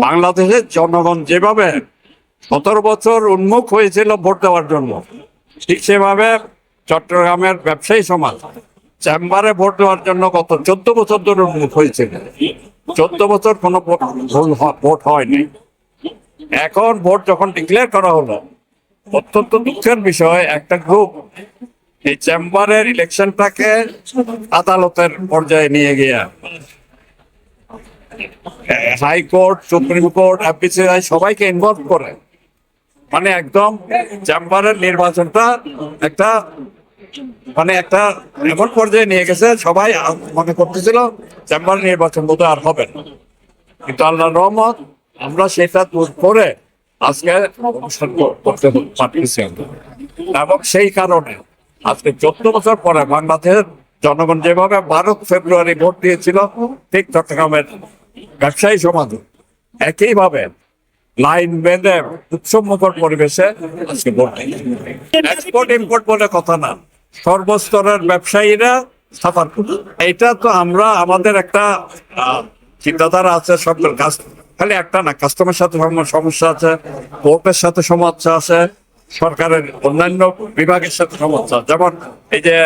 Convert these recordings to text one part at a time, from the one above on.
বাংলাদেশের জনগণ যেভাবে 17 বছর উন্মুখ হয়েছিল ভোট দেওয়ার জন্য, ঠিক সেভাবে চট্টগ্রামের ব্যবসায়ী সমাজ চেম্বারে ভোট দেওয়ার জন্য গত 14 বছর ধরে উন্মুখ হয়েছিল। 14 বছর কোনো ভোট হয়নি। এখন ভোট যখন ডিক্লেয়ার করা হলো, অত্যন্ত দুঃখের বিষয় একটা গ্রুপ এই চেম্বারের ইলেকশনটাকে আদালতের পর্যায়ে নিয়ে গিয়ে হাইকোর্ট, সুপ্রিম কোর্ট, এফবিসিসিআই সবাইকে ইনভলভ করে মানে একদম চেম্বারের নির্বাচনটা একটা এমন পর্যায়ে নিয়ে গেছে, সবাই মনে করতেছিল চেম্বারের নির্বাচন বোধহয় আর হবে না। কিন্তু আল্লাহর রহমত আমরা সেটা দূর করে আজকে অনুষ্ঠান করতে পারতেছি। এবং সেই কারণে আজকে 14 বছর পরে বাংলাদেশের জনগণ যেভাবে 12 ফেব্রুয়ারি ভোট দিয়েছিল, ঠিক চট্টগ্রামের ব্যবসায়ী সমাজ একইভাবে লাইন বেঁধে উৎসবমুখর পরিবেশে আজকে ভোট দিয়েছে। এক্সপোর্ট ইম্পোর্ট বলে কথা না, সর্বস্তরের ব্যবসায়ীরা সাফার করে। এটা তো আমরা আমাদের একটা চিন্তাধারা আছে, সরকার কাজ খালি একটা না, কাস্টমার সাথে সমস্যা আছে, কোর্টের সাথে সমস্যা আছে, সরকারের অন্যান্য বিভাগের সাথে সমস্যা, যেমন এই যে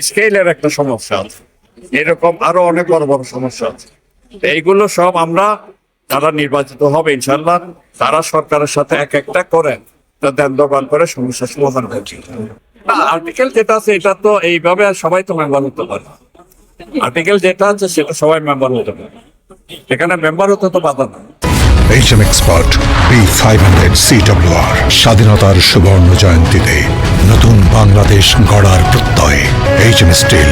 স্কেলের একটা সমস্যা আছে, এরকম আরো অনেক বড় বড় সমস্যা আছে। এইগুলো সব আমরা যারা নির্বাচিত হবে ইনশাল্লাহ তারা সরকারের সাথে এক একটা করে দেন দোকান করে সমস্যার সমাধান করছে। আর্টিকেল যেটা আছে এটা তো এইভাবে সবাই তো মেম্বার হতে পারে। আর্টিকেল যেটা আছে সেটা সবাই মেম্বার হতে পারে, এখানে মেম্বার হতে তো বাধা না। HM Expert B500 CWR স্বাধীনতার সুবর্ণ জয়ন্তীতে নতুন বাংলাদেশ গড়ার প্রত্যয়। HM Steel।